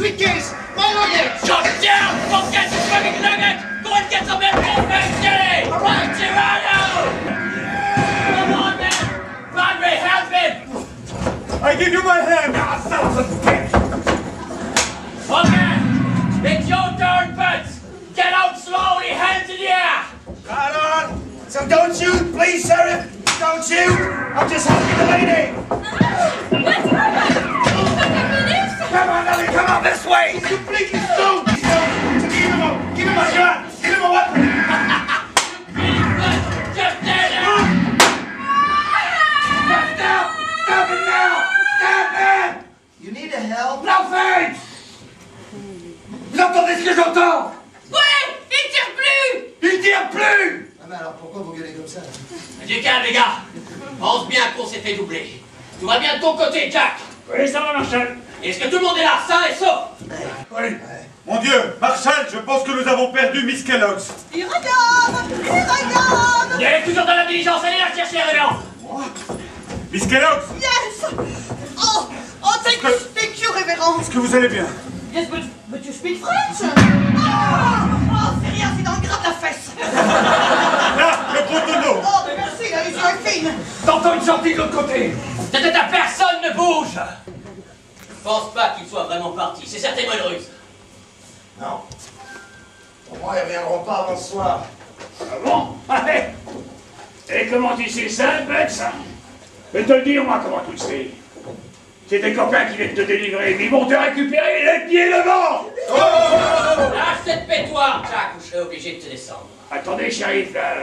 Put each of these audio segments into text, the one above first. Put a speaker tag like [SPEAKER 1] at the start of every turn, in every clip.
[SPEAKER 1] suitcase! My luggage!
[SPEAKER 2] Shut down! Don't get the fucking luggage! Go and get some medical first aid! Alright, Gerardo! Come on, man! Padre, help him!
[SPEAKER 3] I give you my hand! Ah, son of a bitch!
[SPEAKER 2] Okay! It's your turn, Butts! Get out slowly, hands in the air!
[SPEAKER 1] Right on! So don't shoot, please, Sheriff! Don't shoot! I'm just helping the lady! Come on, Ellie, come on, this way! He's completely stoned! He's stoned! Give him a gun! Give him a weapon!
[SPEAKER 2] Just stay there!
[SPEAKER 1] Stop! Stop it now! Stop it! You need help? Nothing! Vous entendez ce que j'entends?
[SPEAKER 2] Ouais! Il tire plus!
[SPEAKER 1] Il tire plus! Ah mais alors pourquoi vous gueulez comme ça?
[SPEAKER 2] Du calme, les gars! Pense bien qu'on s'est fait doubler. Tout va bien de ton côté, Jack?
[SPEAKER 3] Oui, ça va, Marshall.
[SPEAKER 2] Est-ce que tout le monde est là, sain et sauf?
[SPEAKER 3] Oui. Mon Dieu, Marshall, je pense que nous avons perdu Miss Kellogg's.
[SPEAKER 4] Il regarde! Il regarde!
[SPEAKER 2] Vous êtes toujours dans la diligence, allez la chercher, révérend!
[SPEAKER 3] Miss Kellogg's,
[SPEAKER 4] Yes! Oh, thank you, révérend!
[SPEAKER 3] est-ce que vous allez bien?
[SPEAKER 4] Yes, but you speak French? Oh, c'est rien, c'est dans le gras de la fesse!
[SPEAKER 3] Là, le gros tonneau.
[SPEAKER 4] Oh, mais merci, la vision est fine!
[SPEAKER 1] T'entends une sortie de l'autre côté?
[SPEAKER 2] Tête à personne ne bouge! Je pense pas qu'il soit vraiment parti, c'est certainement une ruse.
[SPEAKER 1] Non. Pour moi, ils reviendront pas avant ce soir.
[SPEAKER 3] Ah bon? Allez. Et comment tu sais ça, Butts? Je vais te le dire, moi, comment tu le sais. C'est tes copains qui viennent te délivrer, ils vont te récupérer les pieds devant!
[SPEAKER 2] Lâche cette pétoire, Jack, ou je serai obligé de te descendre.
[SPEAKER 3] Attendez, shérif, là,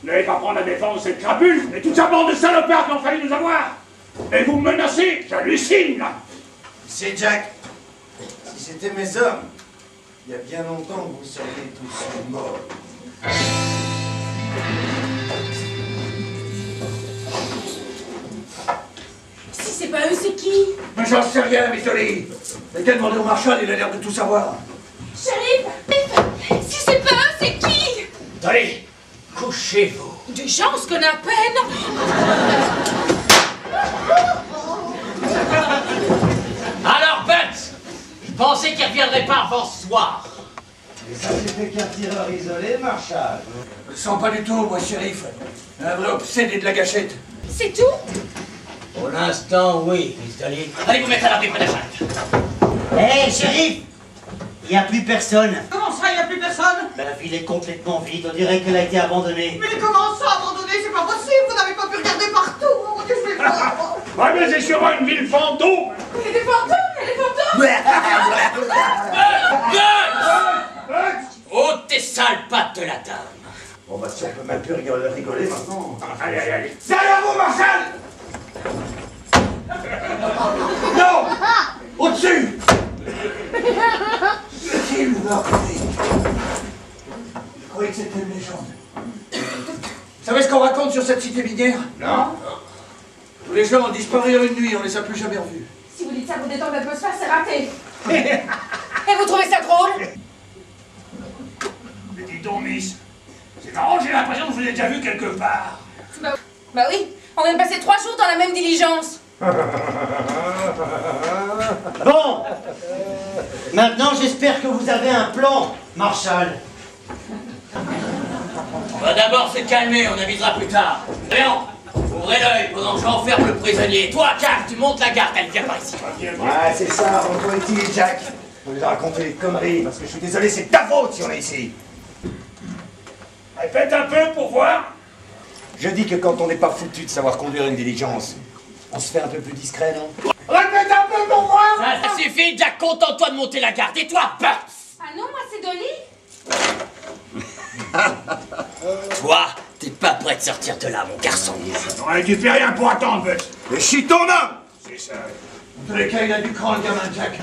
[SPEAKER 3] vous n'allez pas prendre la défense de cette crapule et toute sa bande de salopards qui ont failli nous avoir. Et vous me menacez, j'hallucine, là.
[SPEAKER 1] C'est Jack. Si c'était mes hommes, il y a bien longtemps que vous seriez tous morts.
[SPEAKER 5] Si c'est pas eux, c'est qui?
[SPEAKER 1] Mais j'en sais rien, Miss Dolly. Mais qu'elle demande au Marshall, il a l'air de tout savoir.
[SPEAKER 5] Shérif! Si c'est pas eux, c'est qui?
[SPEAKER 2] Allez, couchez-vous.
[SPEAKER 5] Des gens, on se connaît à peine!
[SPEAKER 2] Alors, Butts, je pensais qu'il reviendrait pas avant ce soir.
[SPEAKER 1] Et ça c'était qu'un tireur isolé, Marshall. Je le sens pas du tout, moi, shérif. Un vrai obsédé de la gâchette.
[SPEAKER 5] C'est tout?
[SPEAKER 2] Pour l'instant, oui, Miss Dolly. Allez vous mettre à l'abri près de la chatte.
[SPEAKER 6] Hé, shérif! Il n'y a plus personne.
[SPEAKER 4] Comment ça, il n'y a plus personne?
[SPEAKER 6] La ville est complètement vide, on dirait qu'elle a été abandonnée.
[SPEAKER 4] Mais comment ça, abandonné? C'est pas possible, vous n'avez pas pu regarder partout! Oh mon Dieu, je vais le voir!
[SPEAKER 3] Ouais, mais c'est sûrement une ville fantôme.
[SPEAKER 5] Il y a des fantômes! Il y a des fantômes!
[SPEAKER 2] Butts! Ôte tes sales pattes de la dame.
[SPEAKER 1] Bon, bah, si on peut même plus rigoler maintenant.
[SPEAKER 3] Allez, allez, allez.
[SPEAKER 1] Derrière vous, Marshall! Non! Au-dessus! Qu'il meurtrier! Je croyais que c'était une légende. Vous savez ce qu'on raconte sur cette cité minière? Non. Tous les gens ont disparu en une nuit, on les a plus jamais revus.
[SPEAKER 5] Si vous dites ça, vous détendre l'atmosphère, c'est raté! Et vous trouvez ça drôle?
[SPEAKER 3] Mais dis donc, Miss, c'est marrant, j'ai l'impression que je vous ai déjà vu quelque part.
[SPEAKER 5] Bah oui, on vient de passer 3 jours dans la même diligence!
[SPEAKER 6] Bon! Maintenant, j'espère que vous avez un plan, Marshall.
[SPEAKER 2] On va d'abord se calmer, on avisera plus tard. Léon, ouvrez l'œil pendant que j'enferme le prisonnier. Toi, Jack, tu montes la garde, elle vient par ici.
[SPEAKER 1] Ouais, c'est ça, rends-toi utile, Jack. On nous a raconté des conneries, parce que je suis désolé, c'est ta faute si on est ici.
[SPEAKER 3] Répète un peu pour voir.
[SPEAKER 1] Je dis que quand on n'est pas foutu de savoir conduire une diligence, on se fait un peu plus discret, non?
[SPEAKER 3] Répète un peu pour voir.
[SPEAKER 2] Ça suffit, Jack, contente-toi de monter la garde. Et toi, Butts?
[SPEAKER 5] Ah non, moi c'est Dolly!
[SPEAKER 2] Toi, t'es pas prêt de sortir de là, mon garçon.
[SPEAKER 3] Ouais, tu fais rien pour attendre, Butts.
[SPEAKER 1] Mais chie ton homme!
[SPEAKER 3] C'est ça.
[SPEAKER 1] En tous les cas, il a du cran, le gamin, Jack.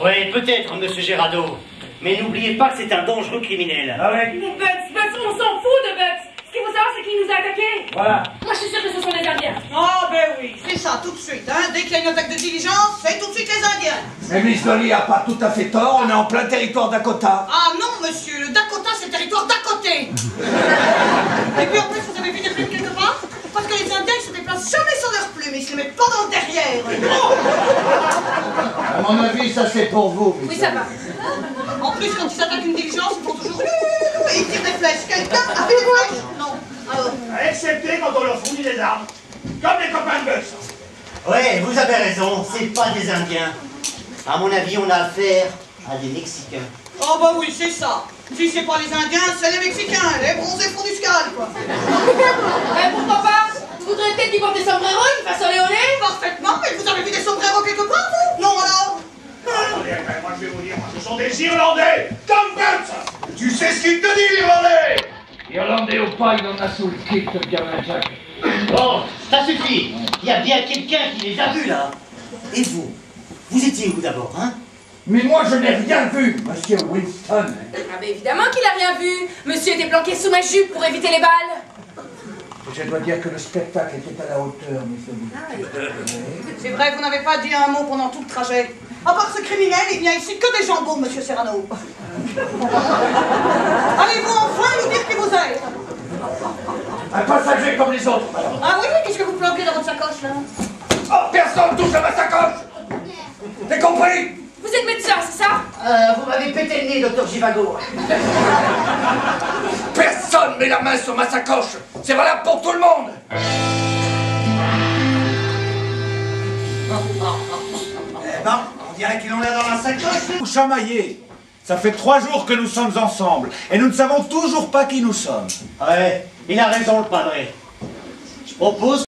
[SPEAKER 6] Oui, peut-être, monsieur Gerardo. Mais n'oubliez pas que c'est un dangereux criminel.
[SPEAKER 3] Ah ouais?
[SPEAKER 5] Mais Butts, on s'en fout de Butts! Ce qu'il faut savoir, c'est qu'il nous a attaqués!
[SPEAKER 3] Voilà.
[SPEAKER 5] Moi, je suis sûre que ce sont des Indiens!
[SPEAKER 4] Ah ben oui, c'est ça, tout de suite, hein. Dès qu'il y a une attaque de diligence, c'est tout de suite les Indiens.
[SPEAKER 1] Mais Miss Dolly a pas tout à fait tort, on est en plein territoire Dakota.
[SPEAKER 4] Ah non, monsieur, le Dakota, c'est le territoire d'à côté. Et puis en plus, vous avez vu des plumes quelque part? Parce que les Indiens, ils se déplacent jamais sans leurs plumes, ils se les mettent pas dans le derrière. Oh.
[SPEAKER 1] À mon avis, ça c'est pour vous.
[SPEAKER 5] Oui, ça va.
[SPEAKER 4] En plus, quand ils attaquent une diligence, ils font toujours et ils tirent des flèches. Quelqu'un a fait des flèches? Non. Alors,
[SPEAKER 3] Excepté quand on leur fournit des armes. Comme les copains de Bugs.
[SPEAKER 6] Ouais, vous avez raison, c'est pas des Indiens. À mon avis, on a affaire à des Mexicains.
[SPEAKER 4] oh bah oui, c'est ça. Si c'est pas les Indiens, c'est les Mexicains, les bronzés font du scal, quoi.
[SPEAKER 5] Pourquoi pas? Vous voudrez peut-être qu'ils portent des sombreros et qu'ils fassent olé olé?
[SPEAKER 4] Parfaitement, mais vous avez vu des sombreros quelque part, vous? Non, alors?
[SPEAKER 3] Attendez, moi je vais vous dire, ce sont des Irlandais, comme Bugs. Tu sais ce qu'il te dit, l'Irlandais?
[SPEAKER 2] Irlandais ou pas, il en a sous le kit, le gamin Jack.
[SPEAKER 6] Bon, ça suffit. Il y a bien quelqu'un qui les a vus, là. Et vous? Vous étiez où d'abord, hein?
[SPEAKER 1] Mais moi, je n'ai rien vu, monsieur Winston.
[SPEAKER 5] Ah ben évidemment qu'il a rien vu. Monsieur était planqué sous ma jupe pour éviter les balles.
[SPEAKER 1] Je dois dire que le spectacle était à la hauteur, monsieur Winston.
[SPEAKER 4] C'est vrai que vous n'avez pas dit un mot pendant tout le trajet. À part ce criminel, il n'y a ici que des jambons, monsieur Serrano. Allez-vous enfin nous dire qui vous êtes?
[SPEAKER 1] Un passager comme les autres, madame.
[SPEAKER 4] Ah oui, qu'est-ce que vous planquez dans votre sacoche, là?
[SPEAKER 1] Oh, personne touche à ma sacoche. T'as compris?
[SPEAKER 5] Vous êtes médecin, c'est ça?
[SPEAKER 6] Vous m'avez pété le nez, docteur Givago.
[SPEAKER 1] Personne met la main sur ma sacoche. C'est valable pour tout le monde.
[SPEAKER 6] Eh ben, on dirait qu'il en a dans la sacoche.
[SPEAKER 7] Vous chamaillez. Ça fait 3 jours que nous sommes ensemble et nous ne savons toujours pas qui nous sommes.
[SPEAKER 6] Ouais, il a raison, le padre. Je propose